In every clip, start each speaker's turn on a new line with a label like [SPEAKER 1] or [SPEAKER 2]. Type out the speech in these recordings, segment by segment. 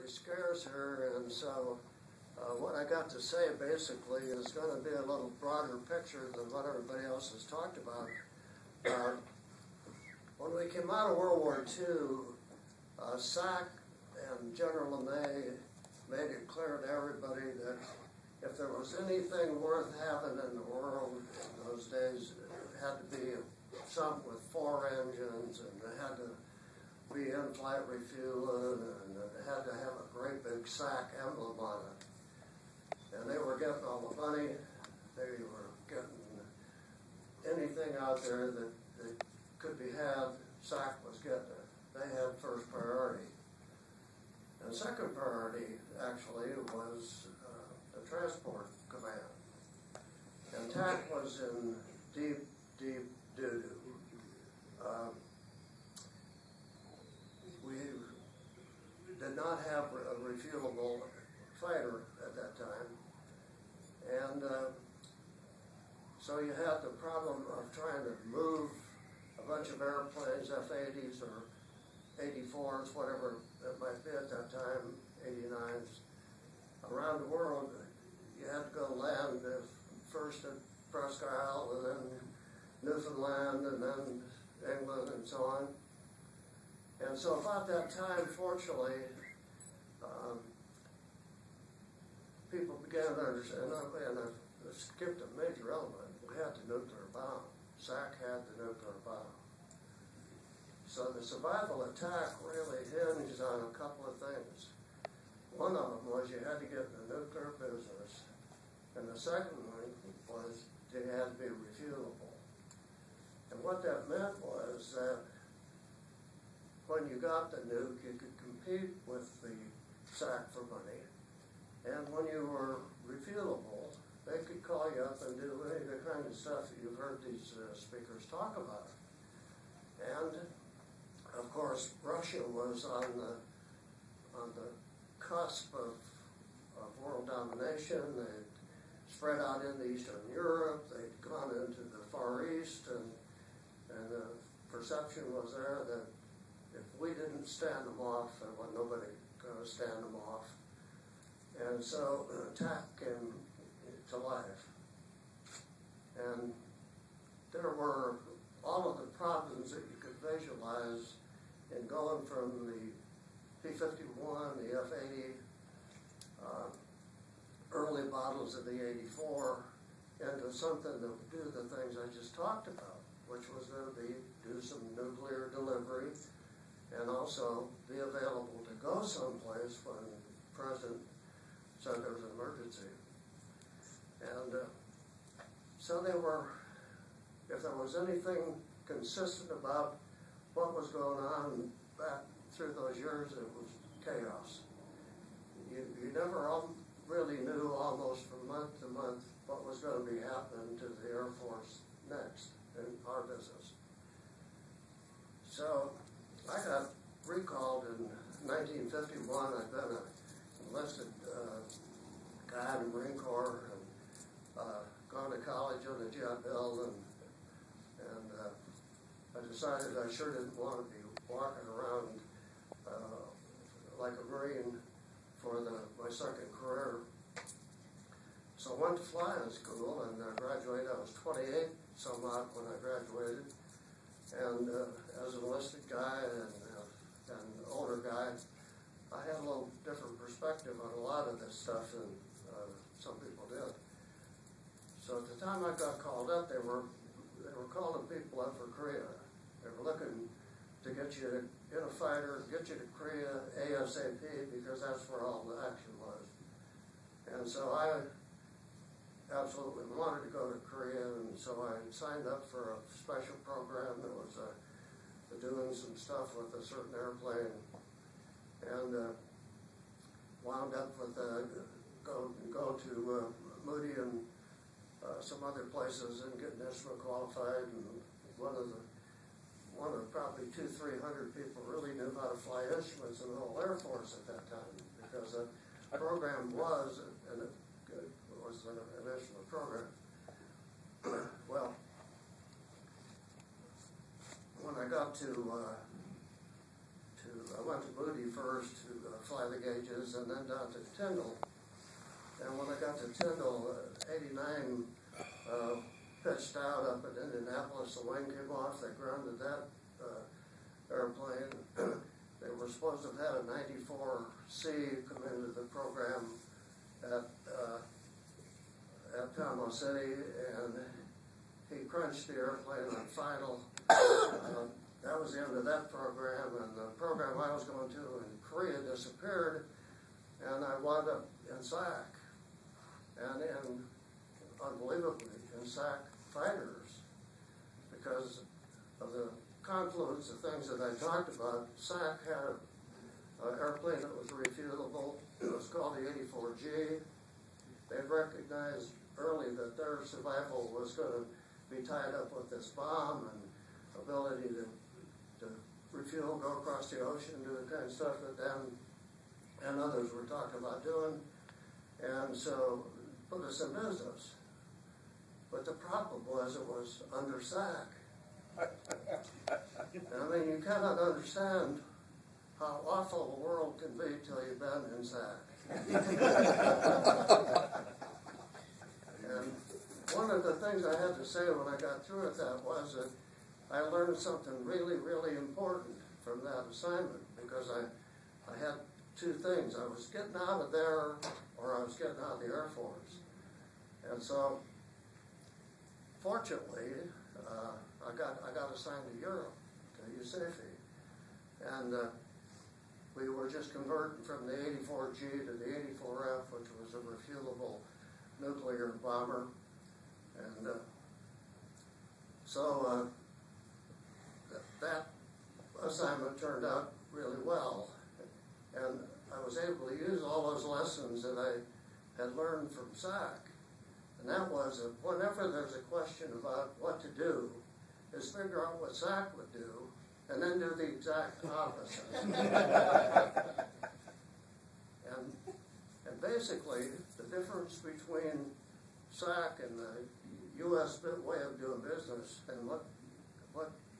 [SPEAKER 1] relatively scarce here, and so what I got to say basically is going to be a little broader picture than what everybody else has talked about. When we came out of World War II, SAC and General LeMay made it clear to everybody that if there was anything worth having in the world in those days, it had to be something with 4 engines, and it had to be in-flight refueling, and it had to have a great big SAC emblem on it. And they were getting all the money. They were getting anything out there that could be had. SAC was getting it. They had first priority. And second priority, actually, was the transport command. And TAC was in deep, deep doo-doo. We did not have a refuelable fighter at that time. And so you had the problem of trying to move a bunch of airplanes, F-80s or 84s, whatever it might be at that time, 89s, around the world. You had to go land first at Presque Isle, and then Newfoundland, and then England, and so on. And so about that time, fortunately, people began to understand, and I skipped a major element. We had the nuclear bomb. SAC had the nuclear bomb. So the survival attack really hinged on a couple of things. One of them was you had to get in the nuclear business, and the second one was they had to be refuelable. And what that meant was that when you got the nuke, you could compete with the SAC for money, and when you were refuelable, they could call you up and do any of the kind of stuff that you've heard these speakers talk about. And of course, Russia was on the cusp of world domination. They'd spread out into Eastern Europe. They'd gone into the Far East, and the perception was there that if we didn't stand them off, there was nobody going to stand them off. And so TAC came to life. And there were all of the problems that you could visualize in going from the P-51, the F-80, early models of the 84, into something that would do the things I just talked about, which was going to do some nuclear delivery and also be available to go someplace when the president said there was an emergency. And so they were, if there was anything consistent about what was going on back through those years, it was chaos. You never really knew almost from month to month what was going to be happening to the Air Force next in our business. So I got recalled in 1951. I'd been an enlisted guy in the Marine Corps, and gone to college on the GI Bill, and I decided I sure didn't want to be walking around like a Marine for my second career. So I went to flying school, and I graduated. I was 28 some odd when I graduated, and as an enlisted guy and older guy, I had a little different perspective on a lot of this stuff than some people did. So at the time I got called up, they were calling people up for Korea. They were looking to get you in a fighter, get you to Korea ASAP, because that's where all the action was. And so I absolutely wanted to go to Korea, and so I signed up for a special program that was doing some stuff with a certain airplane, and wound up with go to Moody and some other places and get instrument qualified, and one of probably 200-300 people really knew how to fly instruments in the whole Air Force at that time, because the program was an instrument program. Well, when I got I went to Moody first to fly the the gauges, and then down to Tyndall. And when I got to Tyndall, 89 pitched out up at Indianapolis. The wing came off. They grounded that airplane. They were supposed to have had a 94C come into the program at Panama City, and he crunched the airplane on final. That was the end of that program, and the program I was going to in Korea disappeared, and I wound up in SAC, and unbelievably, in SAC fighters, because of the confluence of things that I talked about. SAC had an airplane that was refutable. It was called the 84G. They recognized early that their survival was going to be tied up with this bomb and ability to refuel, go across the ocean, do the kind of stuff that them and others were talking about doing. And so put us in business. But the problem was it was under SAC. And I mean, you cannot understand how awful the world can be till you've been in SAC. And one of the things I had to say when I got through with that was that I learned something really, really important from that assignment, because I had two things. I was getting out of there, or I was getting out of the Air Force. And so, fortunately, I got assigned to Europe, to USAFE. And we were just converting from the 84G to the 84F, which was a refutable nuclear bomber. And so that assignment turned out really well. And I was able to use all those lessons that I had learned from SAC. And that was that whenever there's a question about what to do, is figure out what SAC would do, and then do the exact opposite. and basically, the difference between SAC and the U.S. way of doing business and what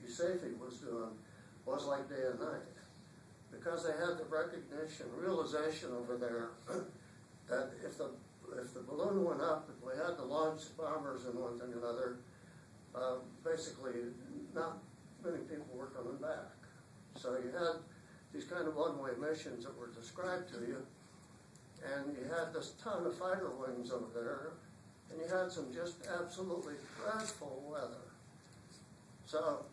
[SPEAKER 1] USAFE was doing was like day and night. Because they had the recognition, realization over there that if the balloon went up, if we had to launch bombers and one thing or another, basically not many people were coming back. So you had these kind of one-way missions that were described to you, and you had this ton of fighter wings over there, and you had some just absolutely dreadful weather. So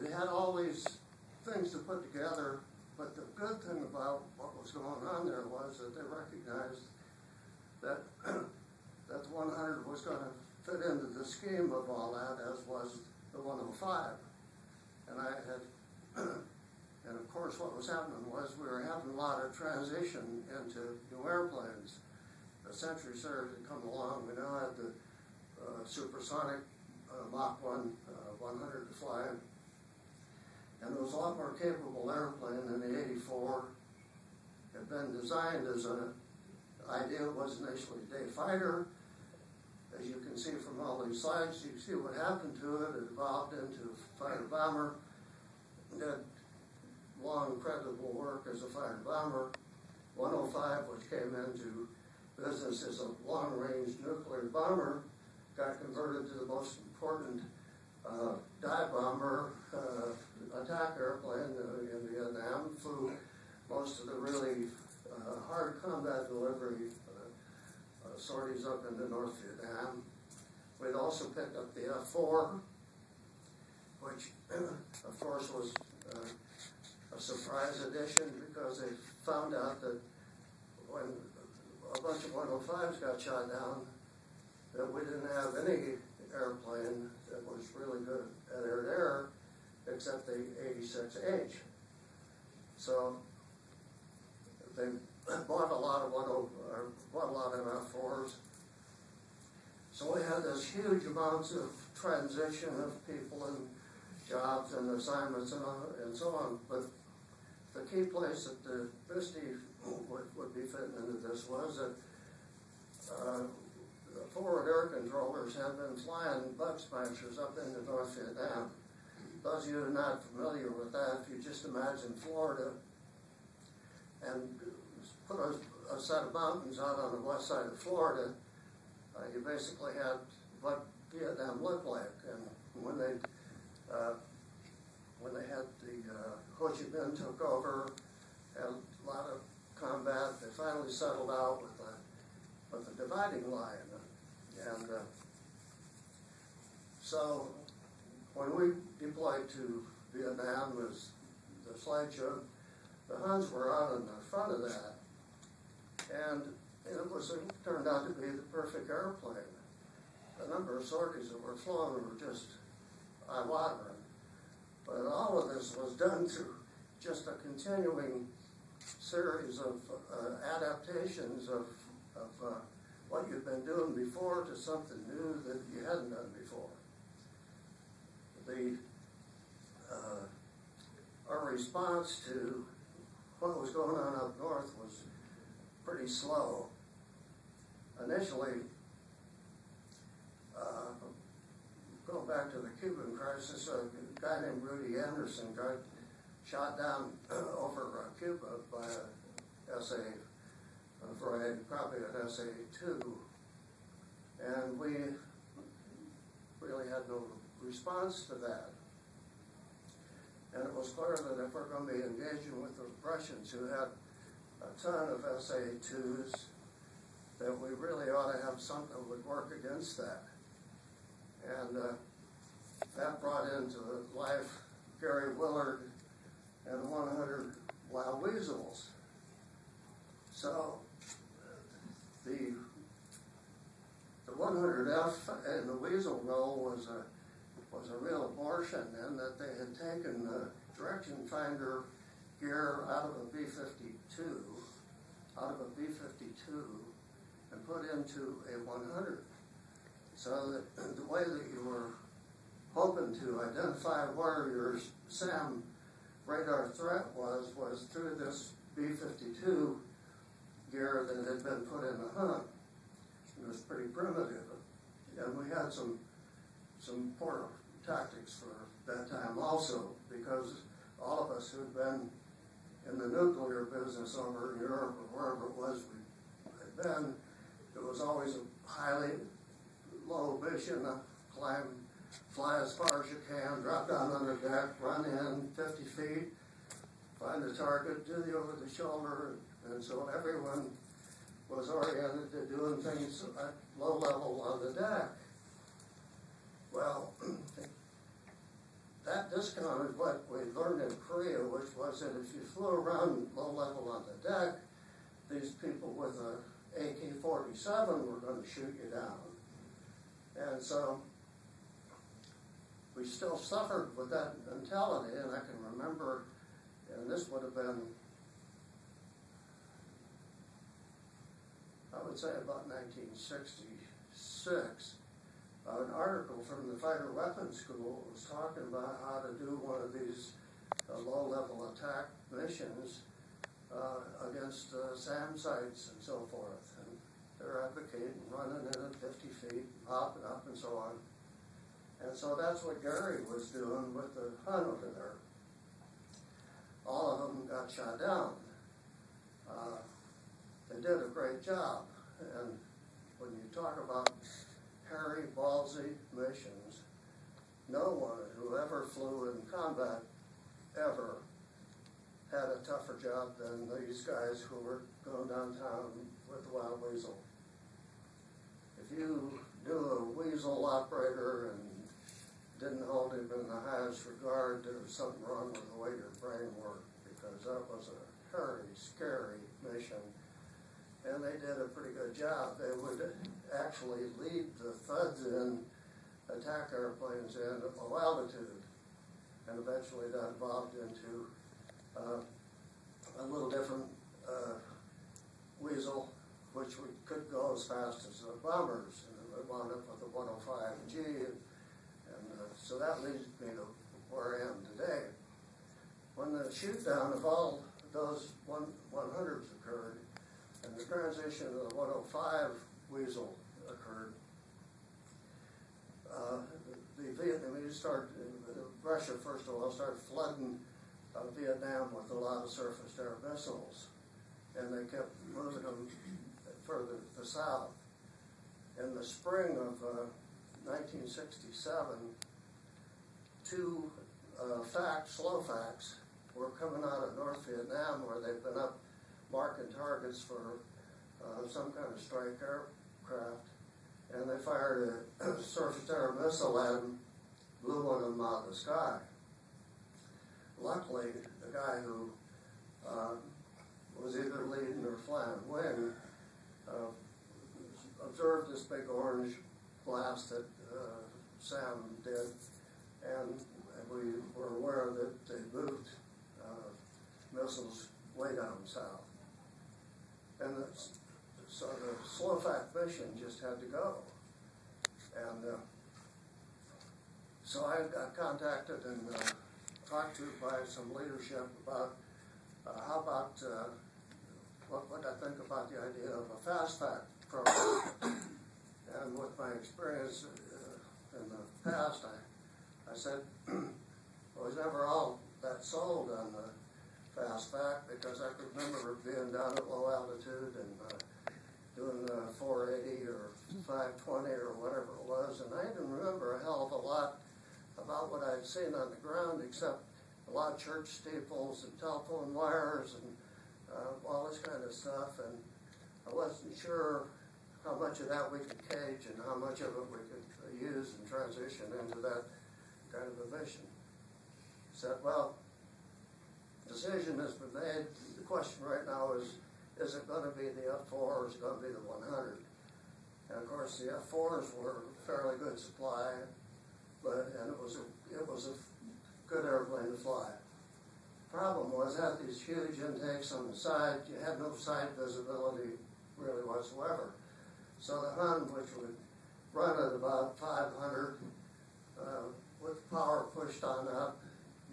[SPEAKER 1] you had all these things to put together, but the good thing about what was going on there was that they recognized that that the 100 was going to fit into the scheme of all that, as was the 105. And I had, and of course what was happening was we were having a lot of transition into new airplanes. The Century Surge had come along. We now had the supersonic Mach 1 100 to fly. And it was a lot more capable airplane than the 84. It had been designed as an idea. It was initially a day fighter. As you can see from all these slides, you see what happened to it. It evolved into a fighter bomber. It did long, credible work as a fighter bomber. 105, which came into business as a long-range nuclear bomber, got converted to the most important dive bomber attack airplane in Vietnam, flew most of the really hard combat delivery sorties up into North Vietnam. We'd also picked up the F-4, which of course was a surprise addition, because they found out that when a bunch of 105s got shot down, that we didn't have any airplane that was really good at air-to-air except the 86H. So they bought a lot of F4s. So we had this huge amounts of transition of people and jobs and assignments and so on. But the key place that the Misty would be fitting into this was that the forward air controllers had been flying bug smashers up into North Vietnam. Those of you who are not familiar with that, if you just imagine Florida set of mountains out on the west side of Florida. You basically had what Vietnam looked like, and when they had the Ho Chi Minh took over, had a lot of combat. They finally settled out with the dividing line, and so when we deployed to Vietnam, as the slide showed, the Huns were out in the front of that, and it turned out to be the perfect airplane. The number of sorties that were flown were just eye-watering. But all of this was done through just a continuing series of adaptations of what you'd been doing before to something new that you hadn't done before. Our response to what was going on up north was pretty slow. Initially, going back to the Cuban crisis, a guy named Rudy Anderson got shot down over Cuba by a SA, probably an SA-2, and we really had no response to that. And it was clear that if we're going to be engaging with the Russians, who had a ton of SA-2s, that we really ought to have something that would work against that. And that brought into life Gary Willard and the 100 Wild Weasels. So the 100F in the Weasel role was a real abortion, in that they had taken the direction finder gear out of a B-52, and put into a 100. So that the way that you were hoping to identify where your SAM radar threat was through this B-52 gear that had been put in the Hunt. It was pretty primitive, and we had some poor tactics for that time also, because all of us who'd been in the nuclear business over in Europe or wherever it was we had been, it was always a highly low mission, fly as far as you can, drop down on the deck, run in 50 feet, find the target, do the over the shoulder, and so everyone was oriented to doing things at low level on the deck. Well, that discounted what we learned in Korea, which was that if you flew around low level on the deck, these people with a AK-47 were going to shoot you down. And so we still suffered with that mentality, and I can remember, and this would have been, I would say about 1966, an article from the Fighter Weapons School was talking about how to do one of these low-level attack missions against SAM sites and so forth. And they're advocating running in at 50 feet, popping up and so on. And so that's what Gary was doing with the Hunt over there. All of them got shot down. They did a great job. And when you talk about hairy, ballsy missions, no one who ever flew in combat ever had a tougher job than these guys who were going downtown with the Wild Weasel. If you knew a Weasel operator and didn't hold him in the highest regard, there was something wrong with the way your brain worked, because that was a hairy, scary mission. And they did a pretty good job. They would actually lead the thuds in, attack airplanes in at low altitude. And eventually that evolved into a little different Weasel, which could go as fast as the bombers. And we wound up with the 105G. So that leads me to where I am today. When the shoot down of all those 100s occurred, and the transition to the 105 Weasel occurred, the Vietnamese Russia first of all started flooding Vietnam with a lot of surface-to-air missiles. and they kept moving them further to the south. In the spring of 1967, two slow facts were coming out of North Vietnam, where they've been up marking targets for some kind of strike aircraft, and they fired a surface-to-air missile at them, blew one of them out of the sky. Luckily, the guy who was either leading or flying wing observed this big orange blast that Sam did, and we were aware that they moved missiles way down south. And so the slow-fact mission just had to go. And so I got contacted and talked to by some leadership about how about what I think about the idea of a fast-fact program. And with my experience in the past, I said, I was never all that sold on the fast fact, because I could remember being down at low altitude and doing 480 or 520 or whatever it was, and I didn't remember a hell of a lot about what I'd seen on the ground, except a lot of church steeples and telephone wires and all this kind of stuff, and I wasn't sure how much of that we could cage and how much of it we could use and transition into that kind of a mission. Said, well, decision has been made. The question right now is it going to be the F-4 or is it going to be the 100? And of course, the F-4s were fairly good supply, and it was a good airplane to fly. Problem was, had these huge intakes on the side, you had no side visibility really whatsoever. So the Hun, which would run at about 500, with power pushed on up,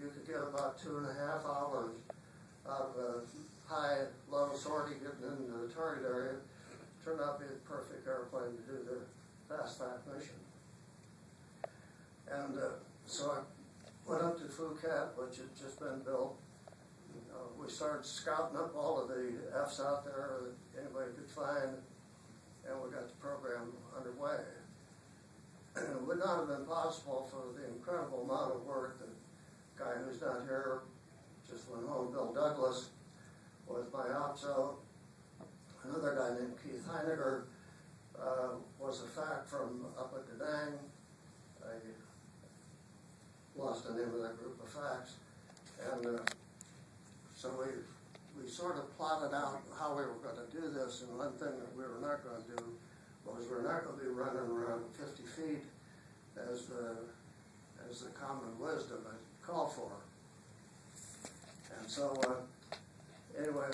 [SPEAKER 1] you could get about 2.5 hours out of a high-low sortie getting into the target area. Turned out to be the perfect airplane to do the fast-fact mission. And so I went up to Phuket, which had just been built. We started scouting up all of the Fs out there that anybody could find, and we got the program underway. It would not have been possible for the incredible amount of work that the guy who's not here just went home, Bill Douglas, was my OPSO. Another guy named Keith Heiniger was a fact from up at Da Nang. I lost the name of that group of facts. And so we sort of plotted out how we were going to do this, and one thing that we were not going to do was we're not going to be running around 50 feet as the common wisdom had called for. And so anyway,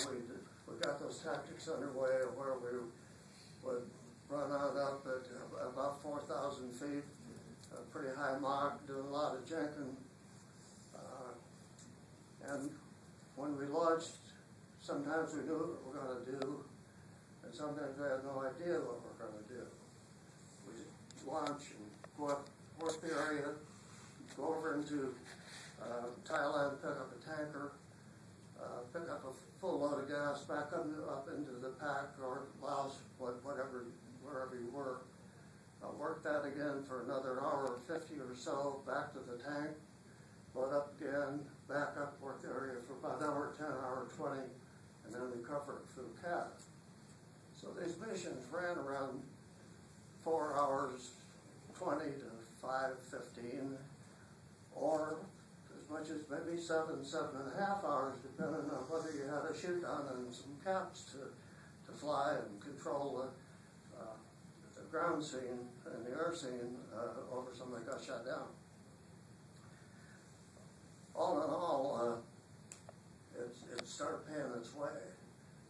[SPEAKER 1] we got those tactics underway where we would run out up at about 4,000 feet, a pretty high Mach, doing a lot of jinking. And when we launched, sometimes we knew what we were going to do, and sometimes we had no idea what we were going to do. We launch and go up, work the area, go over into Thailand, pick up a tanker, pick up a full load of gas, back up into the Pac or Laos, wherever you were. Work that again for another hour 50 or so, back to the tank, load up again, back up, work the area for about an hour 10, hour 20, and then recover it through CAT. So these missions ran around 4 hours 20 to 5:15, or as much as maybe 7.5 hours, depending on whether you had a shoot down and some caps to fly and control the ground scene and the air scene over something that got shot down. All in all, it started paying its way.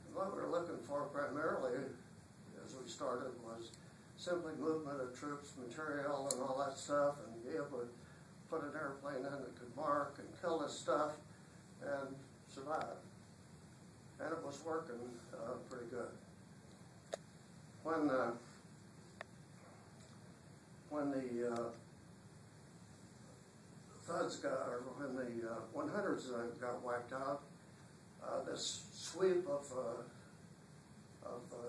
[SPEAKER 1] And what we were looking for primarily, as we started, was simply movement of troops, material, and all that stuff, and be able to put an airplane in that could mark and kill this stuff and survive. And it was working pretty good. When the when the 100s got wiped out, this sweep of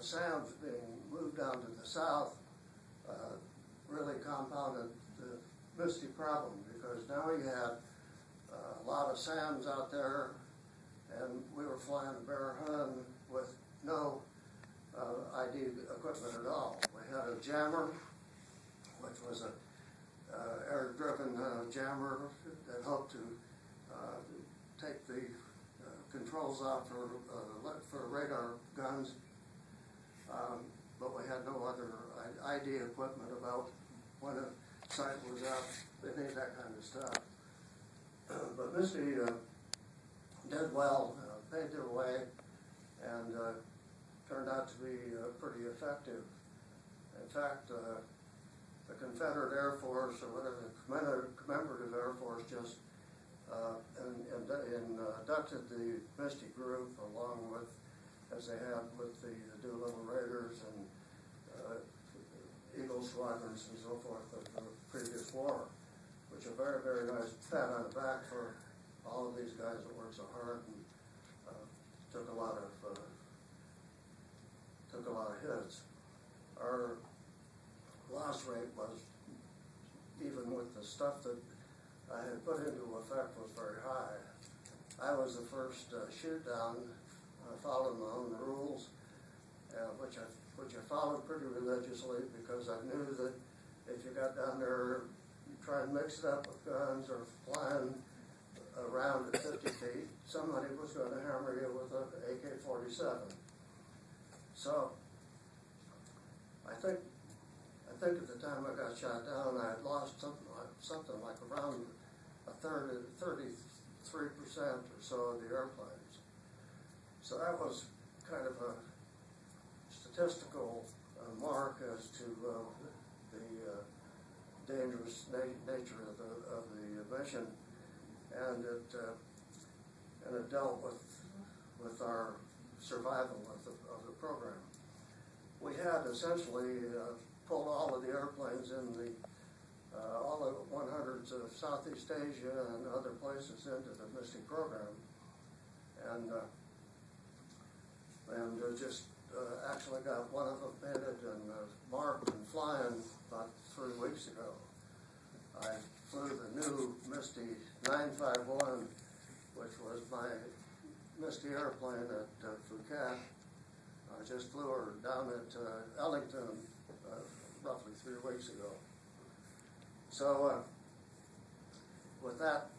[SPEAKER 1] SAMs being moved down to the south really compounded the Misty problem, because now you had a lot of SAMs out there, and we were flying a bare Hun with no ID equipment at all. We had a jammer, which was a air-driven jammer that hoped to take the controls off for radar guns, but we had no other ID equipment about when a site was out, any of that kind of stuff. But Misty did well, paid their way, and turned out to be pretty effective. In fact, the Confederate Air Force, or whatever, the commemorative Air Force, just inducted the Misty group along with, as they had with the Doolittle Raiders and Eagle Squadrons and so forth of the previous war, which a very, very nice pat on the back for all of these guys that worked so hard and took a lot of hits. Our loss rate was, even with the stuff that I had put into effect, was very high. I was the first shoot down, following my own rules, which I followed pretty religiously, because I knew that if you got down there, you try and mix it up with guns or flying around at 50 feet, somebody was going to hammer you with an AK-47. So I think at the time I got shot down, I had lost something like around 33% or so of the airplanes. So that was kind of a statistical mark as to the dangerous nature of the mission, and it dealt with our survival of the program. We had essentially pulled all of the airplanes in the all the 100s of Southeast Asia and other places into the Misty program, and just actually got one of them painted and marked and flying about 3 weeks ago. I flew the new Misty 951, which was my Misty airplane at Phuket. I just flew her down at Ellington roughly 3 weeks ago. So with that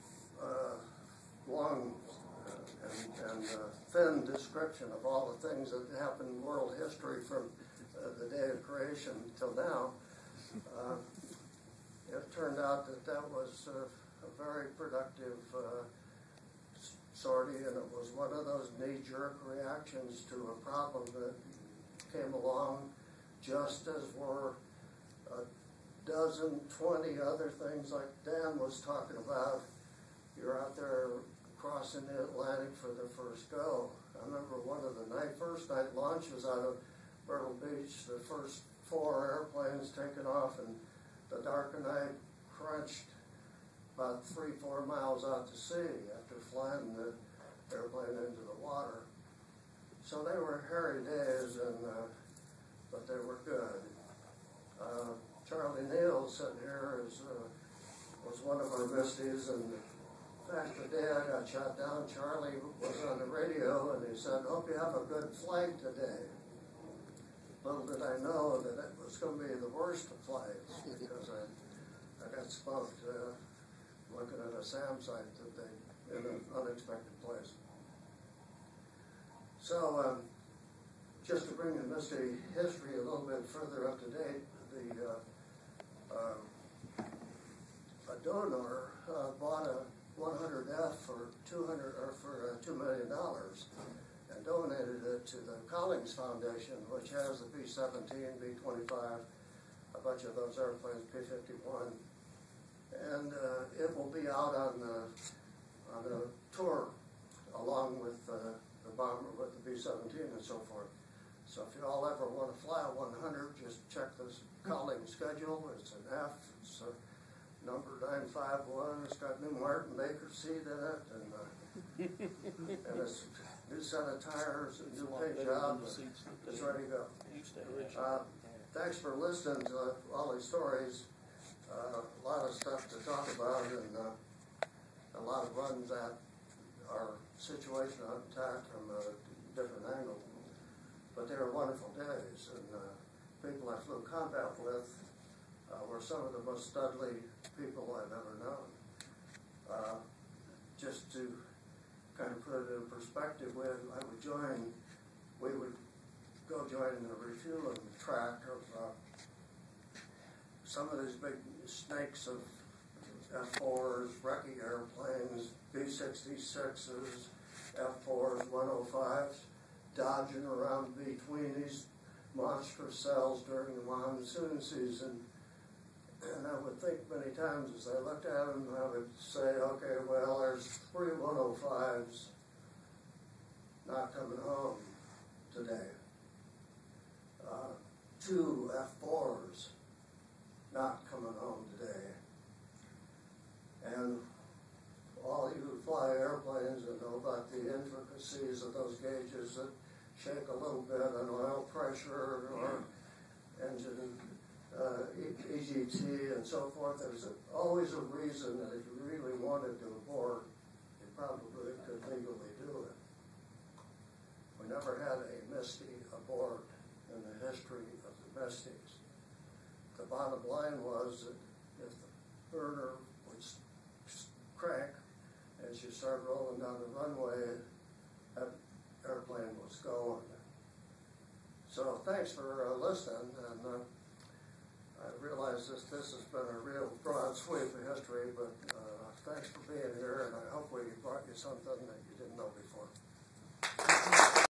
[SPEAKER 1] long and thin description of all the things that happened in world history from the day of creation till now, it turned out that was a very productive sortie, and it was one of those knee-jerk reactions to a problem that came along just as were a dozen, 20 other things like Dan was talking about. You're out there crossing the Atlantic for the first go. I remember one of the first night launches out of Myrtle Beach, the first 4 airplanes taking off, and the dark of night crunched about 3-4 miles out to sea after flying the airplane into the water. So they were hairy days, but they were good. Charlie Neal sitting here was one of our Misties, and in fact, the day I got shot down, Charlie was on the radio, and he said, "Hope you have a good flight today." Little did I know that it was going to be the worst of flights, because I got smoked looking at a SAM site in an unexpected place. So, just to bring the Misty history a little bit further up to date, a donor bought a 100F for $2 million and donated it to the Collings Foundation, which has the B-17, B-25, a bunch of those airplanes, P-51, and it will be out on a tour along with the bomber, with the B-17 and so forth. So if you all ever want to fly a 100, just check this Collings schedule. It's an F. It's number 951. It's got new Martin Baker seat in it, and it's new set of tires, a new paint job, and it's ready to go. Thanks for listening to all these stories. A lot of stuff to talk about, and a lot of runs that our situation intact from a different angle. But they were wonderful days, and people I flew combat with were some of the most studly people I've ever known. Just to kind of put it in perspective, we would go join the refueling track of some of these big snakes of F-4s, wrecking airplanes, B-66s, F-4s, 105s, dodging around between these monstrous cells during the monsoon season. And I would think many times as I looked at them, I would say, okay, well, there's 3 105s not coming home today. 2 F-4s not coming home today. And all you who fly airplanes and know about the intricacies of those gauges that shake a little bit on oil pressure or engine EGT and so forth, there's always a reason that if you really wanted to abort, you probably could legally do it. We never had a Misty abort in the history of the Misties. The bottom line was that if the burner would crank as you start rolling down the runway, that airplane was going. So thanks for listening, and I realize this has been a real broad sweep of history, but thanks for being here, and I hope we brought you something that you didn't know before.